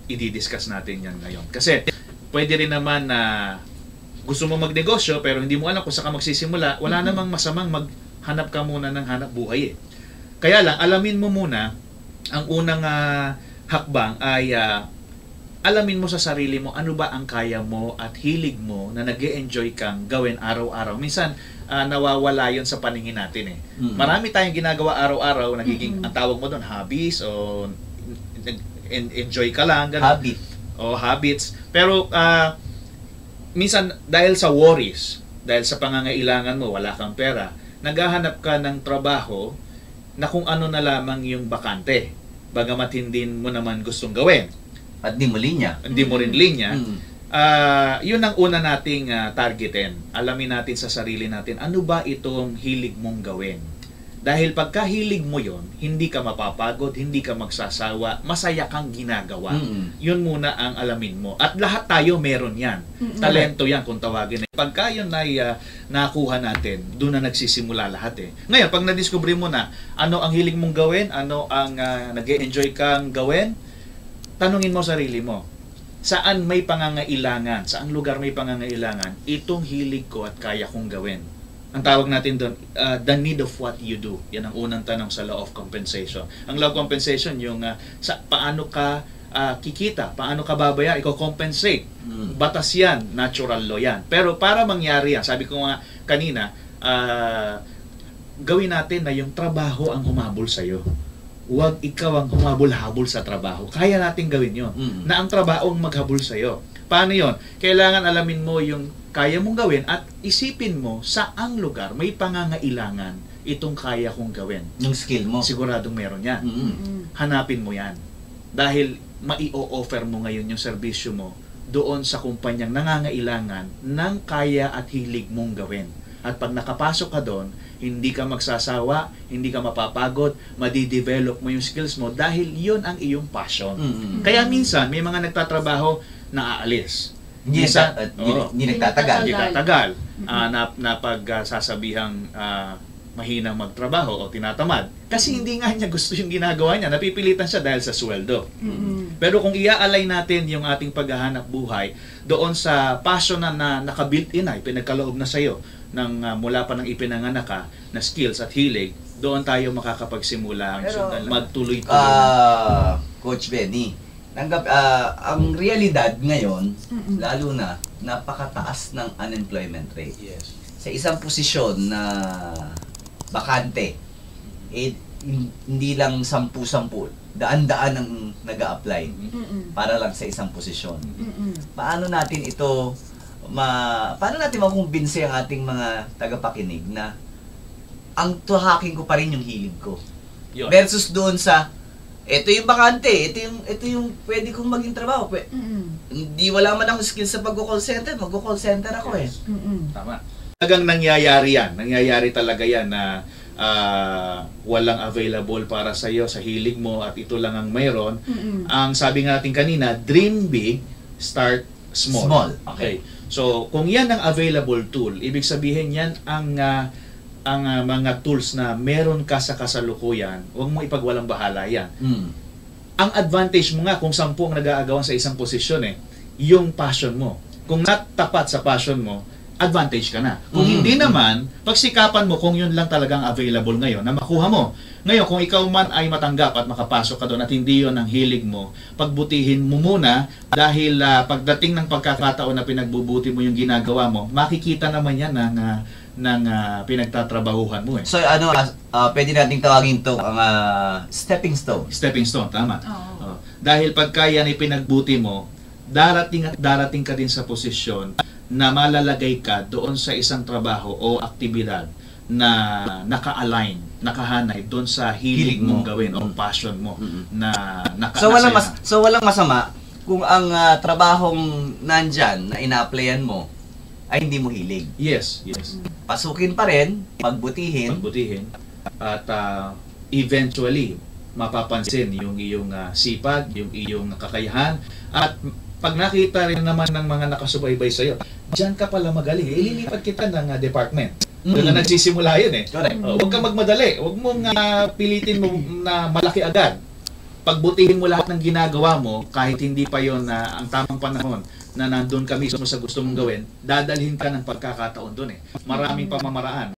i-discuss natin yan ngayon. Kasi pwede rin naman na gusto mo magnegosyo pero hindi mo alam kung saan ka magsisimula, wala namang masamang maghanap ka muna ng hanap buhay eh. Kaya lang, alamin mo muna, ang unang hakbang ay alamin mo sa sarili mo ano ba ang kaya mo at hilig mo na nag-e-enjoy kang gawin araw-araw. Minsan, nawawala yon sa paningin natin eh. Marami tayong ginagawa araw-araw, nagiging, ang tawag mo doon, hobbies o enjoy ka lang. Ganun. Habit. O habits. Pero, minsan, dahil sa worries, dahil sa pangangailangan mo, wala kang pera, naghahanap ka ng trabaho na kung ano na lamang yung bakante. Bagamat hindi mo naman gustong gawin. At di mo linya. Hindi mo rin linya. Yun ang una nating targetin. Alamin natin sa sarili natin, ano ba itong hilig mong gawin? Dahil pagka hilig mo yon, hindi ka mapapagod, hindi ka magsasawa, masaya kang ginagawa. Yun muna ang alamin mo. At lahat tayo meron yan. Talento yan kung tawagin. Pagka yun ay nakuha natin, doon na nagsisimula lahat eh. Ngayon, pag nadiscover mo na ano ang hilig mong gawin, ano ang nag-e-enjoy kang gawin, tanungin mo sarili mo, saan may pangangailangan, saang lugar may pangangailangan, itong hilig ko at kaya kong gawin. Ang tawag natin doon, the need of what you do. Yan ang unang tanong sa law of compensation. Ang law of compensation, yung paano ka kikita, paano ka babaya, i-compensate. Batas yan, natural law yan. Pero para mangyari yan, sabi ko nga kanina, gawin natin na yung trabaho ang humabol sa'yo. Huwag ikaw ang humabol-habol sa trabaho. Kaya natin gawin yon. Na ang trabaho ang maghabol sa'yo. Paano yon? Kailangan alamin mo yung kaya mong gawin at isipin mo saang lugar may pangangailangan itong kaya kong gawin. Yung skill mo. Siguradong meron yan. Hanapin mo yan. Dahil mai-o-offer mo ngayon yung serbisyo mo doon sa kumpanyang nangangailangan ng kaya at hilig mong gawin. At pag nakapasok ka doon, hindi ka magsasawa, hindi ka mapapagod, madidevelop mo yung skills mo dahil yun ang iyong passion. Kaya minsan, may mga nagtatrabaho na aalis. Hindi nagtatagal. Hindi nagtatagal. Na pagsasabihang mahinang magtrabaho o tinatamad. Kasi hindi nga niya gusto yung ginagawa niya. Napipilitan siya dahil sa sweldo. Pero kung ia-align natin yung ating paghahanap buhay doon sa passion na naka-built-in ay pinagkaloob na sa'yo ng mula pa ng ipinanganak ka na skills at hilig, doon tayo makakapagsimula magtuloy-tuloy. Coach Benny, ang realidad ngayon, lalo na, napakataas ng unemployment rate. Yes. Sa isang posisyon na bakante, hindi lang 10-10, daan-daan ang nag-a-apply para lang sa isang posisyon. Paano natin makukumbinse ang ating mga tagapakinig na ang tuhaking ko pa rin yung hilig ko? Yun. Versus doon sa ito yung bakante, ito yung pwede kong maging trabaho. Hindi wala man akong skill sa pag-call center, mag-call center ako eh. Tama. Talagang nangyayari yan. Nangyayari talaga yan na walang available para sa iyo sa hilig mo at ito lang ang mayroon. Ang sabi nga natin kanina, dream big, start small. Okay. So, kung yan ang available tool, ibig sabihin yan ang mga tools na meron ka sa kasalukuyan, huwag mo ipagwalang bahala yan. Ang advantage mo nga kung 10 ang nag-aagawan sa isang posisyon yung passion mo. Kung not tapat sa passion mo, advantage ka na. Kung hindi naman, pagsikapan mo kung yun lang talagang available ngayon na makuha mo. Ngayon, kung ikaw man ay matanggap at makapasok ka doon at hindi yun ang hilig mo, pagbutihin mo muna dahil pagdating ng pagkakataon na pinagbubuti mo yung ginagawa mo, makikita naman yan ng pinagtatrabahuhan mo eh. So pwede nating tawagin ito ang stepping stone. Stepping stone, tama. Dahil pagka yan ay pinagbuti mo, darating at darating ka din sa posisyon na malalagay ka doon sa isang trabaho o aktibidad na naka-align, nakahanay doon sa hilig mong gawin o passion mo na naka-asaya. So walang masama kung ang trabahong nandyan na ina-applyan mo ay hindi mo hilig. Yes. Pasukin pa rin, pagbutihin. At eventually, mapapansin yung iyong sipag, yung iyong kakayahan. At pag nakita rin naman ng mga nakasubaybay sa'yo, diyan ka pala magaling. Ililipat kita ng department. Doon na nagsisimula yun eh. Correct. Huwag kang magmadali. Huwag mong pilitin mo na malaki agad. pagbutihin mo lahat ng ginagawa mo, kahit hindi pa yon na ang tamang panahon na nandun ka mismo sa gusto mong gawin, dadalhin ka ng pagkakataon doon eh. Maraming pamamaraan.